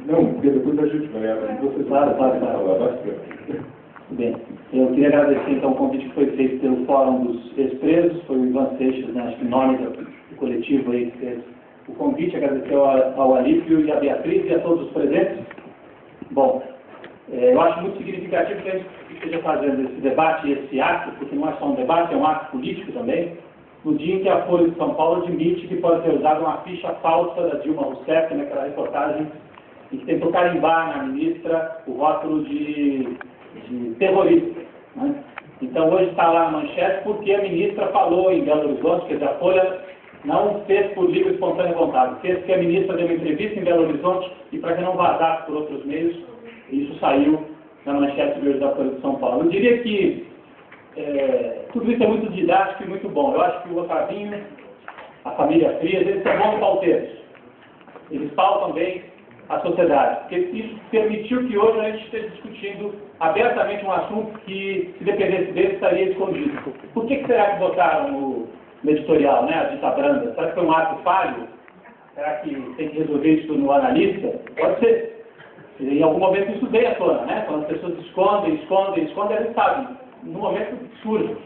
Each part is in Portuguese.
Não, porque depois a gente vai. Você Claro. falar bastante. Bem, eu queria agradecer então o convite que foi feito pelo Fórum dos Ex-Presos, foi o Ivan Seixas, né, acho que em nome do coletivo aí que fez o convite, agradecer ao Alípio e à Beatriz e a todos os presentes. Bom, eu acho muito significativo que a gente esteja fazendo esse debate e esse ato, porque não é só um debate, é um ato político também, no dia em que a Folha de São Paulo admite que pode ter usado uma ficha falsa da Dilma Rousseff naquela reportagem e que tentou carimbar na ministra o rótulo de terrorista. Né? Então hoje está lá na manchete porque a ministra falou em Belo Horizonte, quer dizer, a Folha não fez por livre e espontânea vontade, fez que a ministra deu uma entrevista em Belo Horizonte e para que não vazasse por outros meios, isso saiu na manchete de hoje da Folha de São Paulo. Eu diria que tudo isso é muito didático e muito bom. Eu acho que o Otavinho, a família Frias, eles são bons pauteiros. Eles pautam bem a sociedade, porque isso permitiu que hoje a gente esteja discutindo abertamente um assunto que, se dependesse dele, estaria escondido. Por que será que botaram no editorial, né, a dita branda? Será que foi um ato falho? Será que tem que resolver isso no analista? Pode ser. Em algum momento isso veio à tona, né? Quando as pessoas escondem, eles sabem. No momento surge.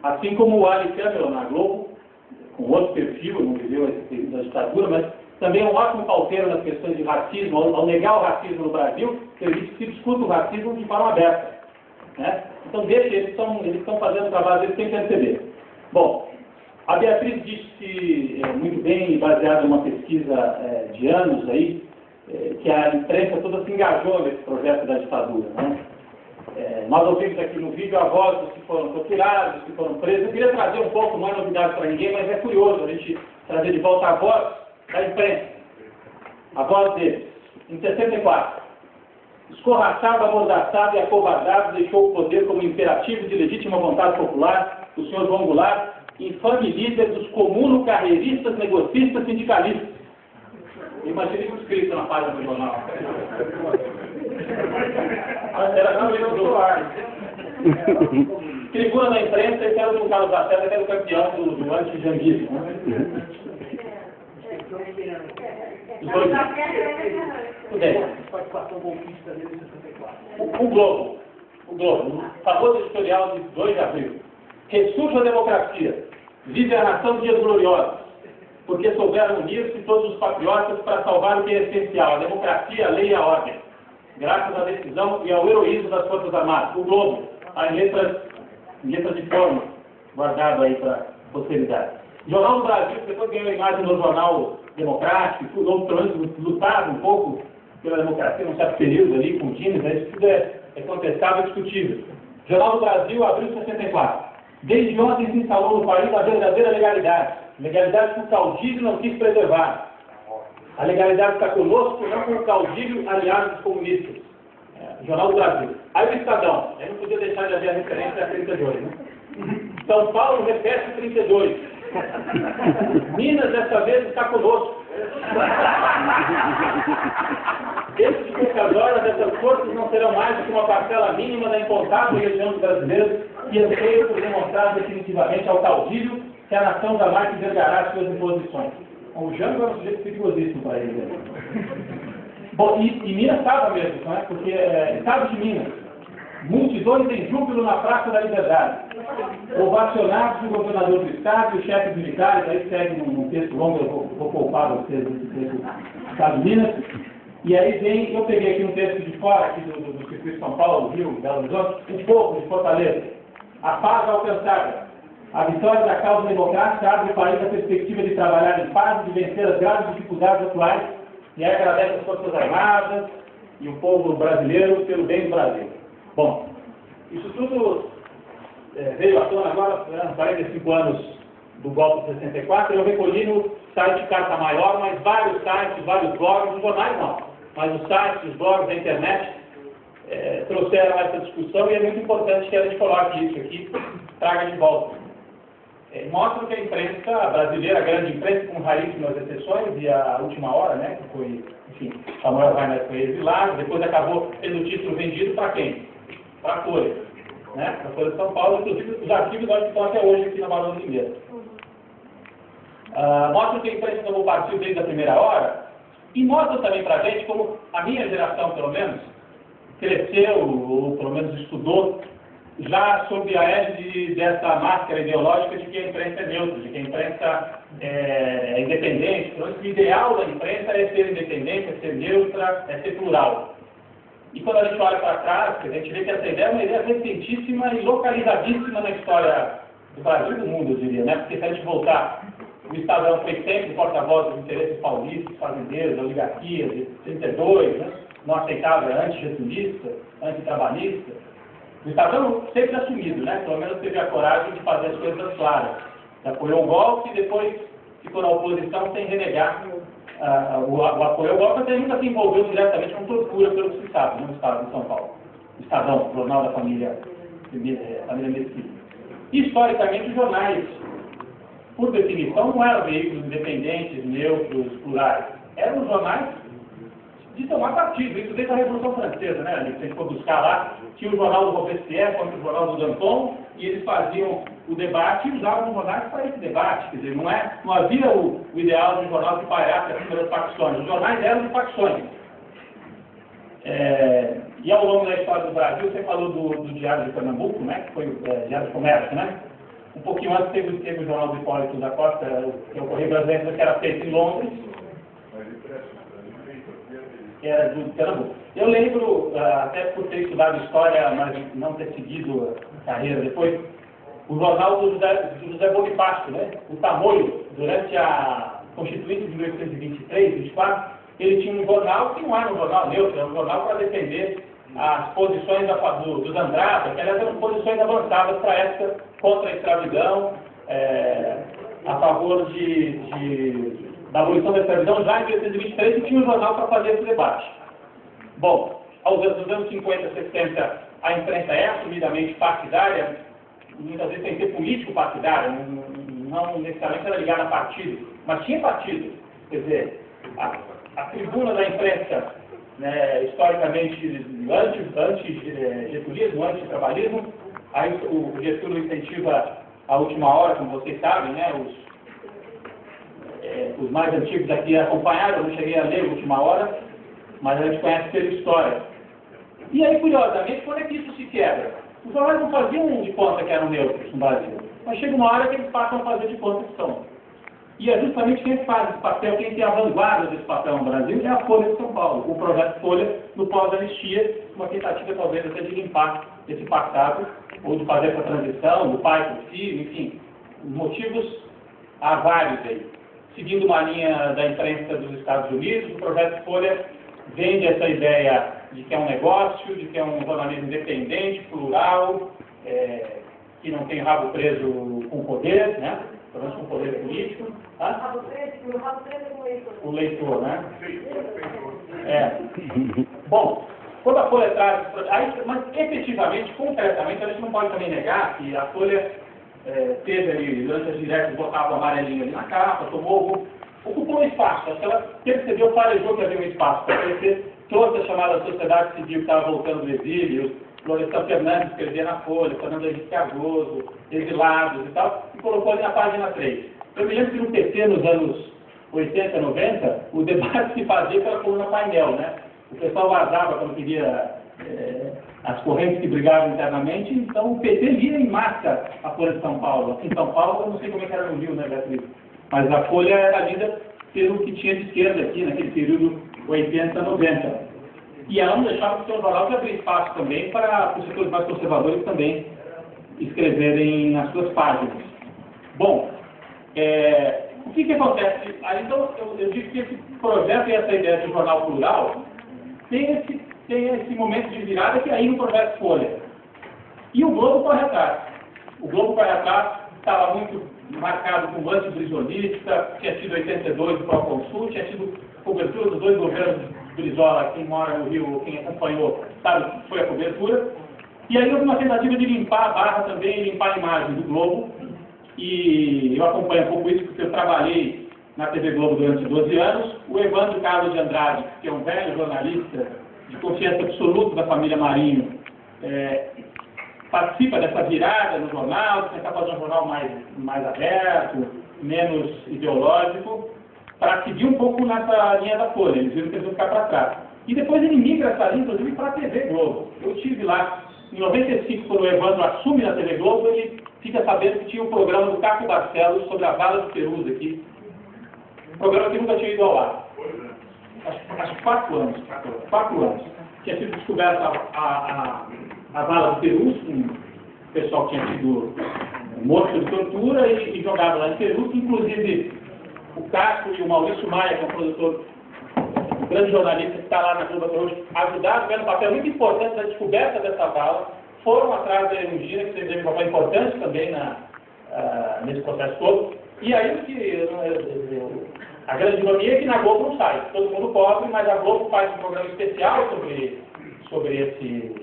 Assim como o Ali Cameron na Globo, com outro perfil, não viveu esse período da ditadura, mas também é um ótimo pauteiro nas questões de racismo, ao negar o racismo no Brasil, permite que se discuta o racismo de forma aberta. Né? Então, eles estão fazendo o trabalho deles sem perceber. Bom, a Beatriz disse muito bem, baseada em uma pesquisa de anos aí, que a imprensa toda se engajou nesse projeto da ditadura. Né? Nós ouvimos aqui no vídeo a voz dos que foram torturados, dos que foram presos. Eu queria trazer um pouco, não é novidade para ninguém, mas é curioso a gente trazer de volta a voz da imprensa, a voz deles. Em 64, escorraçado, amordaçado e acovardado, deixou o poder como imperativo de legítima vontade popular o senhor João Goulart, infame líder dos comuno-carreiristas, negocistas, sindicalistas. Imagine isso escrito na página do jornal. Era realmente do ar. Tribuna da imprensa, esse era o Carlos Lacerda, que era o campeão do anti-janguismo. Né? O Globo, famoso editorial de 2 de abril. Ressurge a democracia, vive a nação dias gloriosos, porque souberam unir-se todos os patriotas para salvar o que é essencial, a democracia, a lei e a ordem, graças à decisão e ao heroísmo das Forças Armadas. O Globo, em letras de forma, guardado aí para a posteridade. Jornal do Brasil, depois ganhou a imagem no Jornal Democrático, ou pelo menos lutava um pouco pela democracia num certo período ali, com times, né? Isso tudo é contestável e discutível. Jornal do Brasil, abril de 64. Desde ontem se instalou no país a verdadeira legalidade. Legalidade que o caudilho não quis preservar. A legalidade está conosco, não com o caudilho aliado dos comunistas. Jornal do Brasil. Aí o Estadão, aí não podia deixar de haver a referência a 32, né? São Paulo repete 32. Minas, dessa vez, está conosco. Desde de poucas horas, essas forças não serão mais do que uma parcela mínima da incontável legião dos brasileiros que anseiam por demonstrar definitivamente ao caudilho que a nação jamais envergará suas imposições. O Jango é um sujeito perigosíssimo para ele. Né? Bom, e Minas estava mesmo, não é? Porque Estado de Minas, multidões em júbilo na Praça da Liberdade, ovacionados o governador do Estado e os chefes militares, aí segue num texto longo, eu vou poupar vocês desse texto do Estado de Minas, e aí vem, eu peguei aqui um texto de fora, aqui do Circuito de São Paulo, Rio, Belo Horizonte, o povo de Fortaleza, a paz alcançada. A vitória da causa democrática abre o país a perspectiva de trabalhar em paz e de vencer as graves dificuldades atuais, e aí agradece as Forças Armadas e o povo brasileiro pelo bem do Brasil. Bom, isso tudo veio à tona agora, 45 anos do golpe de 64, eu recolhi no site Carta Maior, mas vários sites, vários blogs, os jornais não, mas os sites, os blogs da internet trouxeram essa discussão e é muito importante que a gente coloque isso aqui, traga de volta. Mostram que a imprensa brasileira, a grande imprensa, com raríssimas exceções, e a Última Hora, né, que foi, enfim, Samuel Weiner foi exilado, depois acabou tendo o título vendido para quem? Para a Folha, né, para a Folha de São Paulo, inclusive os arquivos nós estão até hoje aqui na Barão de Limeira. Mostra que a imprensa tomou partido desde a primeira hora e mostra também para a gente como a minha geração, pelo menos, cresceu, ou pelo menos estudou, já sob a égide dessa máscara ideológica de que a imprensa é neutra, de que a imprensa é independente. Então, o ideal da imprensa é ser independente, é ser neutra, é ser plural. E quando a gente olha para trás, a gente vê que essa ideia é uma ideia recentíssima e localizadíssima na história do Brasil e do mundo, eu diria, né? Porque se a gente voltar, o Estadão foi sempre porta-voz dos interesses paulistas, fazendeiros, oligarquias, de 32, né? Não aceitava, anti-getulista, anti-trabalhista. O Estadão sempre assumido, né? Pelo menos teve a coragem de fazer as coisas claras. Apoiou o golpe e depois ficou na oposição sem renegar o apoio ao golpe, até nunca se envolveu diretamente com tortura, pelo que se sabe, no estado de São Paulo. O Estadão, jornal da família Mesquita. Historicamente, os jornais, por definição, não eram veículos independentes, neutros, plurais. Eram jornais de tomar partido. Isso desde a Revolução Francesa, né? Se a gente for buscar lá, tinha o jornal do Robespierre contra o jornal do Danton, e eles faziam o debate e usavam os jornais para esse debate. Quer dizer, não havia o ideal de um jornal que pairasse acima das facções. Os jornais eram de facções. E ao longo da história do Brasil, você falou do Diário de Pernambuco, né? Que foi o Diário de Comércio, né? Um pouquinho antes teve o jornal do Hipólito da Costa, que é o Correio Brasileiro, que era feito em Londres, que era do Pernambuco. Eu lembro, até por ter estudado história, mas não ter seguido a carreira depois, o jornal do José Bonifácio, né? O Tamoio, durante a Constituinte de 1823, 24, ele tinha um jornal que não era um jornal neutro, era um jornal para defender as posições dos Andrada, que eram posições avançadas para a época contra a escravidão, a favor da abolição da escravidão já em 1823, e tinha um jornal para fazer esse debate. Bom, nos anos 50, 60, a imprensa é assumidamente partidária, muitas vezes tem que ser político partidário, não necessariamente era ligada a partido, mas tinha partido. Quer dizer, a tribuna da imprensa, né, historicamente anti-getulismo, anti-trabalhismo, aí o Getúlio incentiva a última hora, como vocês sabem, né, os mais antigos aqui acompanharam, eu não cheguei a ler a última hora, mas a gente conhece pela história. E aí, curiosamente, quando é que isso se quebra? Os jornais não faziam de conta que eram neutros no Brasil, mas chega uma hora que eles passam a fazer de conta que são. E é justamente quem faz esse papel, quem tem a vanguarda desse papel no Brasil, é a Folha de São Paulo, o projeto Folha no pós-anistia, uma tentativa talvez até de limpar esse passado, ou de fazer essa transição do pai para o filho, enfim, motivos há vários aí. Seguindo uma linha da imprensa dos Estados Unidos, o projeto Folha vende essa ideia de que é um negócio, de que é um jornalismo independente, plural, que não tem rabo preso com poder, né? Pelo menos com poder político. Rabo preso com o leitor. O leitor, né? Bom, quando a Folha traz... mas efetivamente, concretamente, a gente não pode também negar que a Folha teve ali, durante as diretas, botava o amarelinho ali na capa, ocupou um espaço. Acho que ela percebeu, farejou que havia um espaço para crescer, trouxe a chamada sociedade civil que estava voltando do exílio, Florestan Fernandes escrevia na Folha, Fernando Henrique Cardoso, exilados e tal, e colocou ali na página 3. Eu me lembro que no PC, nos anos 80, 90, o debate se fazia pela coluna painel, né? O pessoal vazava quando queria as correntes que brigavam internamente, então o PT lia em massa a Folha de São Paulo. Aqui em São Paulo, eu não sei como é que era no Rio, né, Beatriz? Mas a Folha era lida pelo que tinha de esquerda aqui, naquele período 80, 90. E ela não deixava o seu jornal de abrir espaço também para os setores mais conservadores também escreverem nas suas páginas. Bom, o que acontece? Aí, então, eu digo que esse projeto e essa ideia de jornal plural tem esse momento de virada que é aí no projeto Folha. E o Globo corre atrás. O Globo corre atrás, estava muito marcado com o anti-brisolista, tinha sido 82 do Proconsul, tinha sido cobertura dos dois governos de Brizola, quem mora no Rio, quem acompanhou, sabe que foi a cobertura. E aí houve uma tentativa de limpar a barra também, limpar a imagem do Globo. E eu acompanho um pouco isso porque eu trabalhei na TV Globo durante 12 anos. O Evandro Carlos de Andrade, que é um velho jornalista de confiança absoluta da família Marinho, participa dessa virada no jornal, de tentar fazer um jornal mais aberto, menos ideológico, para seguir um pouco nessa linha da Folha. Eles viram que eles vão ficar para trás. E depois ele migra essa linha, inclusive, para a TV Globo. Eu estive lá, em 95, quando o Evandro assume na TV Globo, ele fica sabendo que tinha um programa do Caco Barcelos sobre a bala de Perus aqui. Um programa que nunca tinha ido ao ar. Acho que 4 anos. 4 anos. Tinha sido descoberta a bala de Perus, um pessoal que tinha sido morto de tortura e jogado lá em Perus, inclusive o Castro e o Maurício Maia, que é um produtor, um grande jornalista que está lá na Globo até hoje, ajudaram, tiveram um papel muito importante na descoberta dessa bala, foram atrás da Erundina, que teve um papel importante também nesse processo todo. E aí a grande ironia é que na Globo não sai, todo mundo pobre, mas a Globo faz um programa especial sobre esse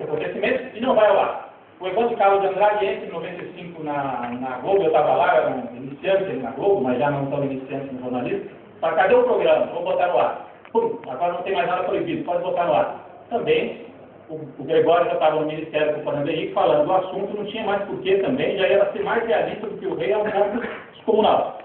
acontecimento e não vai ao ar. O Evandro Carlos de Andrade entra em 95 na Globo, eu estava lá, era um iniciante na Globo, mas já não tão iniciante no jornalismo. Mas cadê o programa? Vou botar no ar. Pum, agora não tem mais nada proibido, pode botar no ar. Também, o Gregório já estava no Ministério com o Fernando Henrique falando do assunto, não tinha mais porquê também, já ia ser mais realista do que o rei é um ponto descomunal.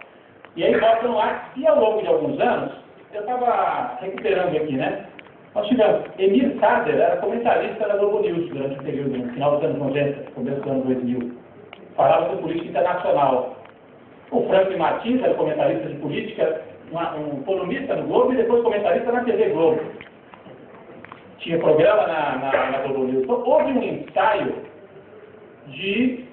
E aí bota no ar, e ao longo de alguns anos, eu estava recuperando aqui, né? Nós tivemos, Emir Sader era comentarista da Globo News durante o período, no final dos anos 90, começo dos anos 2000. Falava sobre política internacional. O Franklin Martins era comentarista de política, um colunista no Globo e depois comentarista na TV Globo. Tinha programa na Globo News. Então, houve um ensaio de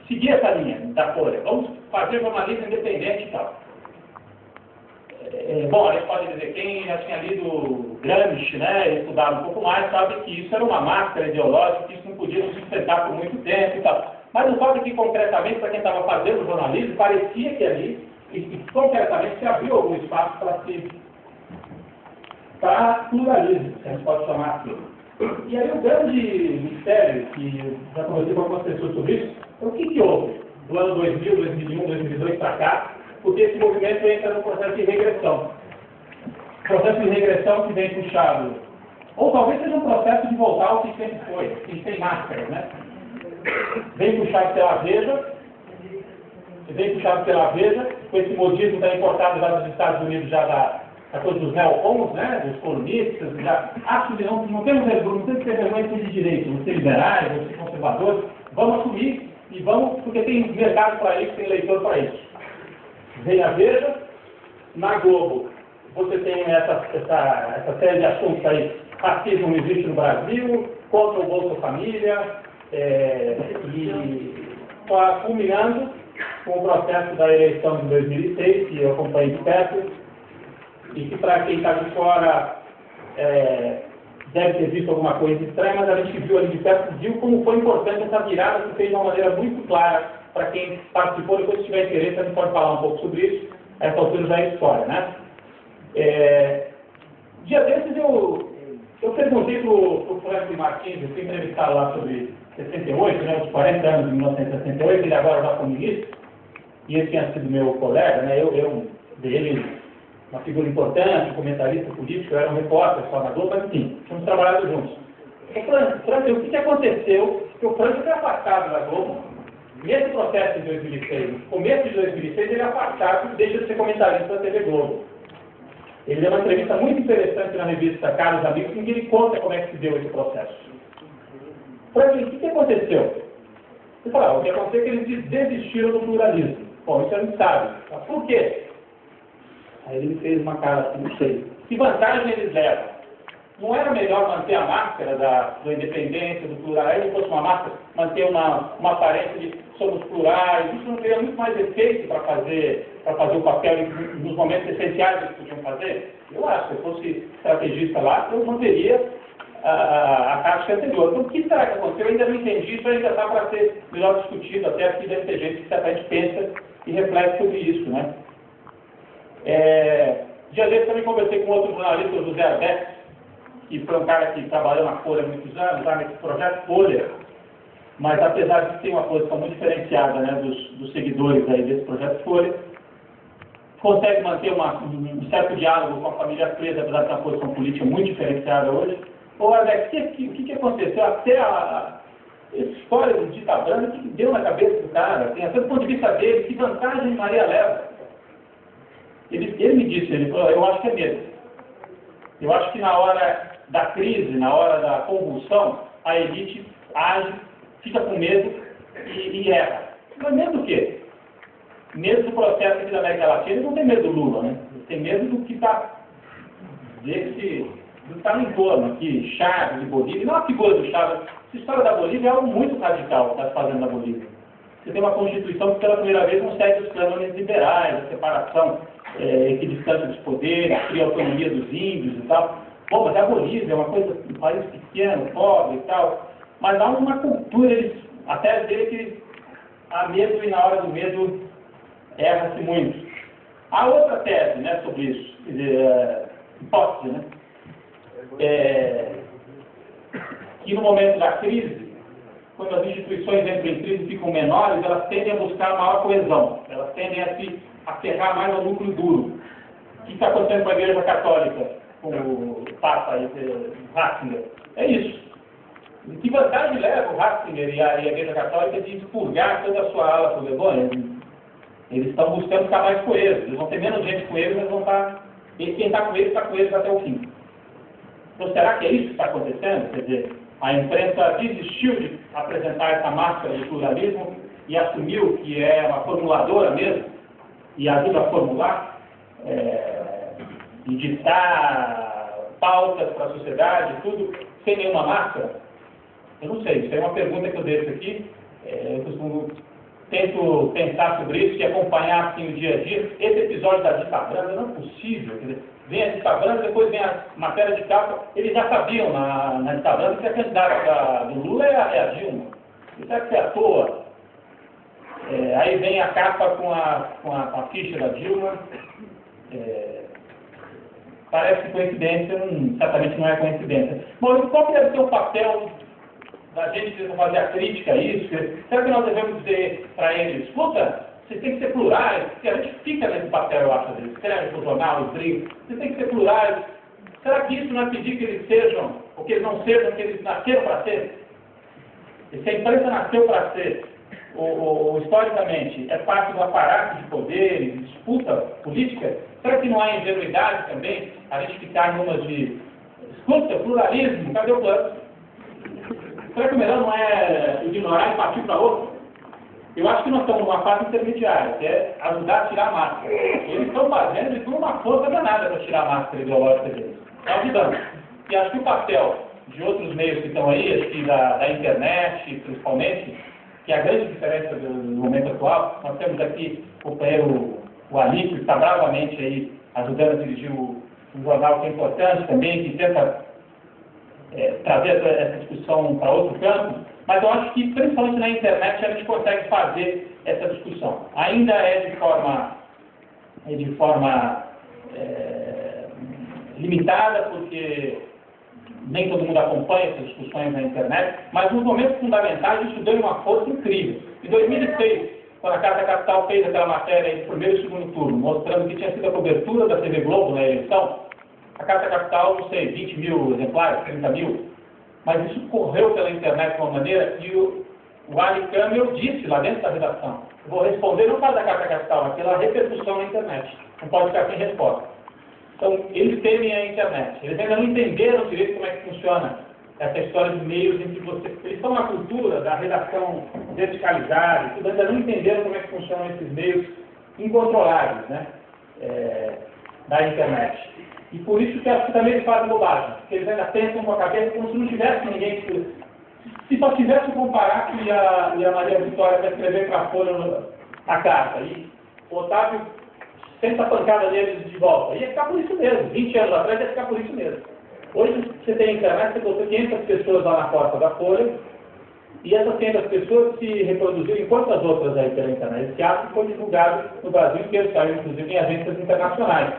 seguir essa linha da Folha. Vamos fazer jornalismo independente e tal. Bom, a gente pode dizer, quem já tinha lido Gramsci, né, estudado um pouco mais, sabe que isso era uma máscara ideológica, que isso não podia se sustentar por muito tempo e tal. Mas o fato é que, concretamente, para quem estava fazendo jornalismo, parecia que ali, e concretamente, se abriu algum espaço para pluralismo, se a gente pode chamar assim. E aí o grande mistério, que eu já conversei com algumas pessoas sobre isso, é o que houve do ano 2000, 2001, 2002 para cá, porque esse movimento entra no processo de regressão. Processo de regressão que vem puxado, ou talvez seja um processo de voltar ao que sempre foi, que sem máscara, né? Vem puxado pela Veja, com esse modismo da importado já dos Estados Unidos, já da coisa dos neocons, né? Dos colunistas, já acho que não temos vergonha, não temos que ter vergonha de direito, vamos ser liberais, vamos ser conservadores, vamos assumir e vamos, porque tem mercado para isso, tem leitor para isso. Vem a Veja, na Globo você tem essa série de assuntos aí, racismo não existe no Brasil, contra o Bolsa Família, e culminando com o processo da eleição de 2006, que eu acompanhei de perto, e que para quem está de fora deve ter visto alguma coisa estranha, mas a gente viu ali de perto, viu como foi importante essa virada, que fez de uma maneira muito clara para quem participou. Depois, se tiver interesse, a gente pode falar um pouco sobre isso. Essa altura já é história, né? Dia desses eu perguntei para o Franklin Martins, eu fui entrevistar lá sobre 68, né, os 40 anos de 1968, ele agora já foi ministro, e ele tinha sido meu colega, né? Eu dele, uma figura importante, um comentarista político, eu era um repórter só na Globo, mas enfim, tínhamos trabalhado juntos. Franklin, o que aconteceu? Que o Franklin foi afastado da Globo. Nesse processo de 2006, no começo de 2006, ele é afastado e deixa de ser comentarista da TV Globo. Ele deu uma entrevista muito interessante na revista Caros Amigos, em que ele conta como é que se deu esse processo. Franklin, o que aconteceu? Ele falou, o que aconteceu é que eles desistiram do pluralismo. Bom, isso a gente sabe. Mas por quê? Aí ele fez uma cara assim, não sei. Que vantagem eles levam? Não era melhor manter a máscara da independência, do plural, se fosse uma máscara, manter uma aparência de somos plurais, isso não teria muito mais efeito para fazer o papel nos momentos essenciais que eles podiam fazer? Eu acho, se eu fosse estrategista lá, eu manteria a tática anterior. Então, o que será que aconteceu? Eu ainda não entendi, isso ainda está para ser melhor discutido, até aqui deve ter gente que certamente pensa e reflete sobre isso, né? Dia desses também conversei com outro jornalista, o José Arbex, que foi um cara que trabalhou na Folha há muitos anos, lá nesse projeto Folha, mas apesar de ter uma posição muito diferenciada, né, dos seguidores aí desse projeto Folha, consegue manter um certo diálogo com a família presa, apesar de ter uma posição política muito diferenciada hoje. Ô, Alex, o que aconteceu? Até essa história do Dita Branca, o que deu na cabeça do cara? Assim, até do ponto de vista dele, que vantagem Maria leva? Ele me disse, ele falou, eu acho que é medo. Eu acho que na hora da crise, na hora da convulsão, a elite age, fica com medo e erra. Mas medo do quê? Medo do processo aqui da América Latina, ele não tem medo do Lula, né? Ele tem medo do que está do que está no entorno aqui, Chaves e Bolívia. Não a figura do Chaves. Essa história da Bolívia é algo muito radical que está se fazendo na Bolívia. Você tem uma Constituição que pela primeira vez não segue os cânones liberais, a separação equidistância dos poderes, cria a autonomia dos índios e tal. Bom, mas a Bolívia é uma coisa, um país pequeno, pobre e tal. Mas há uma cultura, a tese dele é que há medo e na hora do medo erra-se muito. Há outra tese, né, sobre isso, quer dizer, hipótese, né? Que no momento da crise, quando as instituições entram em crise e ficam menores, elas tendem a buscar maior coesão, elas tendem a se aferrar mais ao núcleo duro. O que está acontecendo com a Igreja Católica, com o Papa Ratzinger? É isso. E que vantagem leva o Ratzinger e a Igreja Católica de expurgar toda a sua ala soberana? Eles estão buscando ficar mais coesos, eles vão ter menos gente com eles, mas vão estar... E quem está com eles até o fim. Então, será que é isso que está acontecendo? Quer dizer, a imprensa desistiu de apresentar essa máscara de pluralismo e assumiu que é uma formuladora mesmo, e ajuda a formular, e ditar pautas para a sociedade, tudo, sem nenhuma máscara? Eu não sei, isso é uma pergunta que eu deixo aqui. Eu tento pensar sobre isso e acompanhar assim, o dia a dia. Esse episódio da Dita Branca não é possível. Quer dizer, vem a Dita Branca, depois vem a matéria de capa. Eles já sabiam na Dita Branca que a candidata do Lula é a Dilma. Isso é que é à toa. Aí vem a capa com a ficha da Dilma. Parece coincidência, certamente não é coincidência. Bom, qual que deve ser o papel da gente fazer a crítica a isso? Será que nós devemos dizer para eles, escuta, vocês têm que ser plurais, porque a gente fica nesse papel, eu acho, eles escrevem para o jornal, os brincos, vocês têm que ser plurais. Será que isso não é pedir que eles sejam, ou que eles não sejam, que eles nasceram para ser? E se a imprensa nasceu para ser, ou historicamente, é parte do aparato de poder e disputa política, será que não há ingenuidade também a gente ficar numa de, escuta, pluralismo, cadê o plano? Será que o melhor não é ignorar e partir para outro? Eu acho que nós estamos numa fase intermediária, que é ajudar a tirar a máscara. Eles estão fazendo isso com uma força danada para tirar a máscara ideológica deles. Está ajudando. E acho que o papel de outros meios que estão aí, acho que da internet, principalmente, que é a grande diferença do momento atual, nós temos aqui o companheiro, o Alípio, que está bravamente aí ajudando a dirigir um jornal que é importante também, que tenta trazer essa discussão para outro campo, mas eu acho que, principalmente na internet, a gente consegue fazer essa discussão. Ainda é de forma limitada, porque nem todo mundo acompanha essas discussões na internet, mas nos momentos fundamentais isso deu uma força incrível. Em 2006, quando a Carta Capital fez aquela matéria entre o primeiro e o segundo turno, mostrando que tinha sido a cobertura da TV Globo na eleição, a Carta Capital, não sei, 20 mil exemplares, 30 mil, mas isso correu pela internet de uma maneira que o Ali Câmara disse lá dentro da redação, vou responder não para da Carta Capital, mas pela repercussão na internet, não pode ficar sem resposta. Então, eles temem a internet, eles ainda não entenderam direito como é que funciona essa história de meios em que eles estão na cultura da redação verticalizada, e tudo, ainda não entenderam como é que funcionam esses meios incontroláveis, né, da internet. E por isso que acho que também eles fazem bobagem, porque eles ainda pensam com a cabeça como se não tivesse ninguém. Se só tivesse o Comparato e a Maria Vitória para escrever para a Folha a carta, e o Otávio senta a pancada deles de volta, ia ficar por isso mesmo. 20 anos atrás ia ficar por isso mesmo. Hoje você tem a internet, você botou 500 pessoas lá na porta da Folha, e essas 500 pessoas se reproduziram em quantas outras aí pela internet? Esse ato foi divulgado no Brasil inteiro, saiu inclusive em agências internacionais.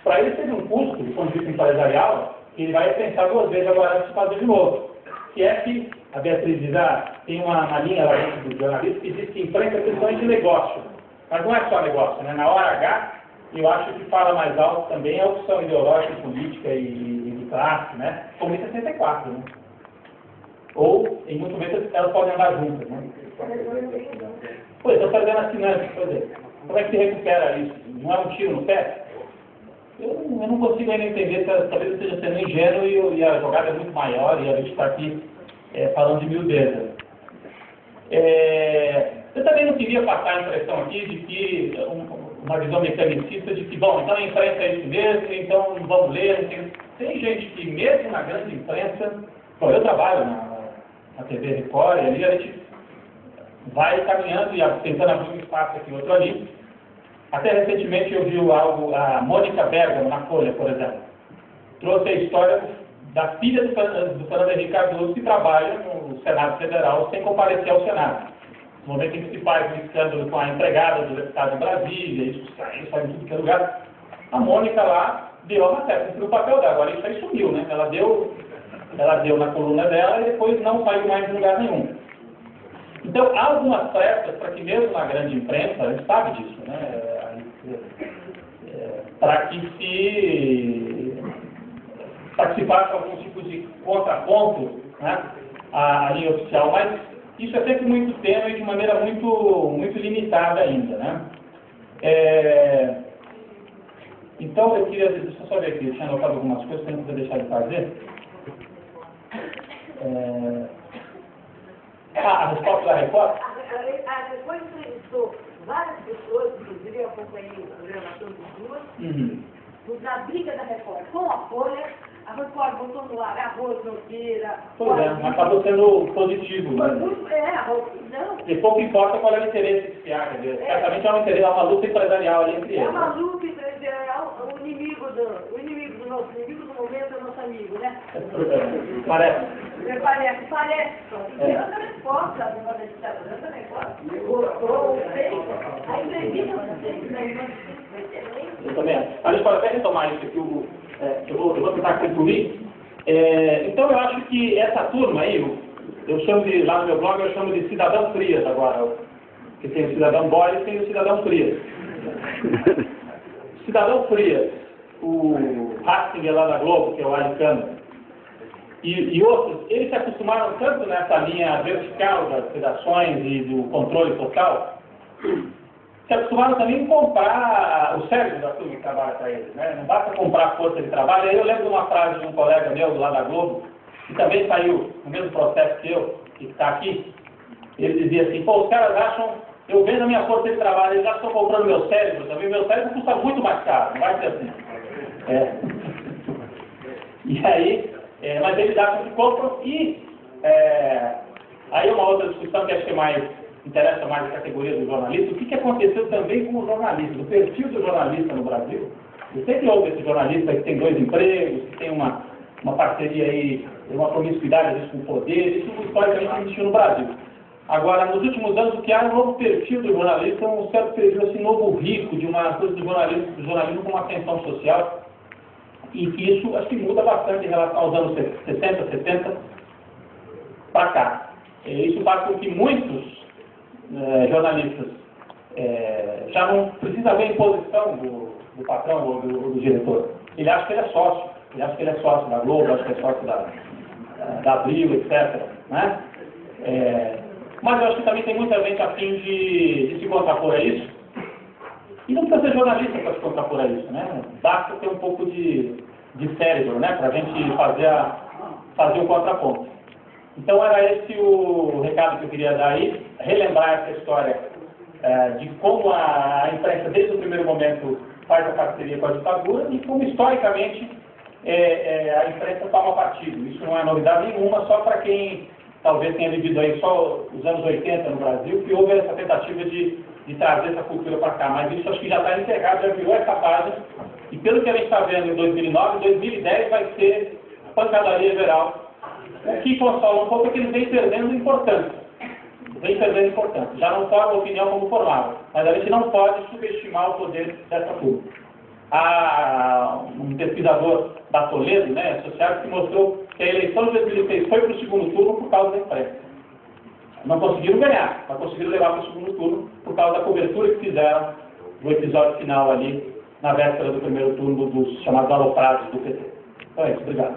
Para ele teve um custo, do ponto de vista empresarial, que ele vai pensar duas vezes agora antes de fazer de novo. Que é que a Beatriz diz, tem uma linha lá dentro do jornalismo que diz que imprensa questões de negócio. Mas não é só negócio, né? Na hora H, eu acho que fala mais alto também a opção ideológica, política e de classe, né? Como em 64, né? Ou, em muitos momentos, elas podem andar juntas, né? Pois, estou perdendo assinantes, por exemplo. Como é que se recupera isso? Não é um tiro no pé? Eu não consigo ainda entender, talvez eu esteja sendo ingênuo e a jogada é muito maior e a gente está aqui falando de miudeza. Eu também não queria passar a impressão aqui de que, uma visão mecanicista de que, bom, então a imprensa é isso mesmo, então vamos ler. Tem gente que, mesmo na grande imprensa, bom, eu trabalho na TV Record, e ali a gente vai caminhando e tentando abrir um espaço aqui, outro ali. Até recentemente eu vi algo, a Mônica Bergamo, na Folha, por exemplo, trouxe a história da filha do Fernando Henrique Cardoso, que trabalha no Senado Federal sem comparecer ao Senado. No momento em que se faz um escândalo com a empregada do deputado de Brasília, isso sai em tudo que é lugar, a Mônica lá deu a matéria, cumpriu o papel dela, agora isso aí sumiu, né? Ela deu na coluna dela e depois não saiu mais em lugar nenhum. Então, há algumas pressas para que mesmo na grande imprensa, a gente sabe disso, né? Para que se faça algum tipo de contraponto, né, à linha oficial, mas isso é sempre muito tênue e de maneira muito limitada ainda, né? Então, eu queria, deixa eu só ver aqui, eu tinha anotado algumas coisas que eu não podia deixar de fazer. A resposta da Record? A Record entrevistou várias pessoas, inclusive eu acompanhei o programa todos os dias, na briga da Record com a Folha. A Record botou no ar arroz, nogueira. Pois é, mas acabou sendo positivo. Foi Né? muito, não. E pouco importa qual é o interesse que se há, quer dizer, certamente é um interesse, é uma luta empresarial ali entre eles. É uma luta empresarial, o inimigo do nosso inimigo do momento é o nosso amigo, né? Parece. Parece. Eu também posso, a memória de Estado, eu também posso. A entrevista vocês, né? Eu também acho. A gente pode até retomar isso aqui, eu vou tentar concluir. Então eu acho que essa turma aí, eu chamo de, lá no meu blog, eu chamo de cidadão Frias agora. Porque tem o cidadão Boris e tem o cidadão Frias. Cidadão Frias, o Ratzinger lá da Globo, que é o Alicante, e outros, eles se acostumaram tanto nessa linha vertical das redações e do controle total, se acostumaram também a comprar o cérebro da turma que trabalha para eles, né? Não basta comprar força de trabalho. Aí eu lembro de uma frase de um colega meu lá da Globo, que também saiu no mesmo processo que eu, que está aqui. Ele dizia assim, pô, os caras acham, eu vendo a minha força de trabalho, eles já estão comprando meu cérebro também. Meu cérebro custa muito mais caro, não vai ser assim. E aí, mas eles acham que compram e aí uma outra discussão que acho que interessa mais a categoria do jornalista, o que aconteceu também com o jornalista, o perfil do jornalista no Brasil. Eu sempre ouço esse jornalista que tem 2 empregos, que tem uma parceria aí, uma promiscuidade às vezes com o poder, isso historicamente existiu no Brasil. Agora, nos últimos anos, o que há é um novo perfil do jornalista, um certo perfil assim, novo rico, de uma coisa do jornalismo com uma ascensão social, e que isso acho que muda bastante em relação aos anos 60, 70 para cá. Isso faz com que muitos jornalistas já não precisa ver a imposição do patrão ou do diretor. Ele acha que ele é sócio. Ele acha que ele é sócio da Globo, acha que é sócio da Abril, etc. Né? Mas eu acho que também tem muita gente a fim de se contrapor a isso. E não precisa ser jornalista para se contrapor a isso, né? Basta ter um pouco de cérebro, né? Para a gente fazer o contraponto. Então era esse o recado que eu queria dar aí, relembrar essa história de como a imprensa desde o primeiro momento faz a parceria com a ditadura e como historicamente a imprensa toma partido. Isso não é novidade nenhuma, só para quem talvez tenha vivido aí só os anos 80 no Brasil, que houve essa tentativa de trazer essa cultura para cá. Mas isso acho que já está encerrado, já virou essa página. E pelo que a gente está vendo em 2009, 2010 vai ser pancadaria geral. O que consola um pouco é que eles vêm perdendo importância. Já não forma opinião como formava. Mas a gente não pode subestimar o poder dessa turma. Há um pesquisador da Toledo, né, associado, que mostrou que a eleição de 2006 foi para o segundo turno por causa da imprensa. Não conseguiram ganhar, mas conseguiram levar para o segundo turno por causa da cobertura que fizeram no episódio final ali, na véspera do primeiro turno dos chamados aloprados do PT. Então é isso, obrigado.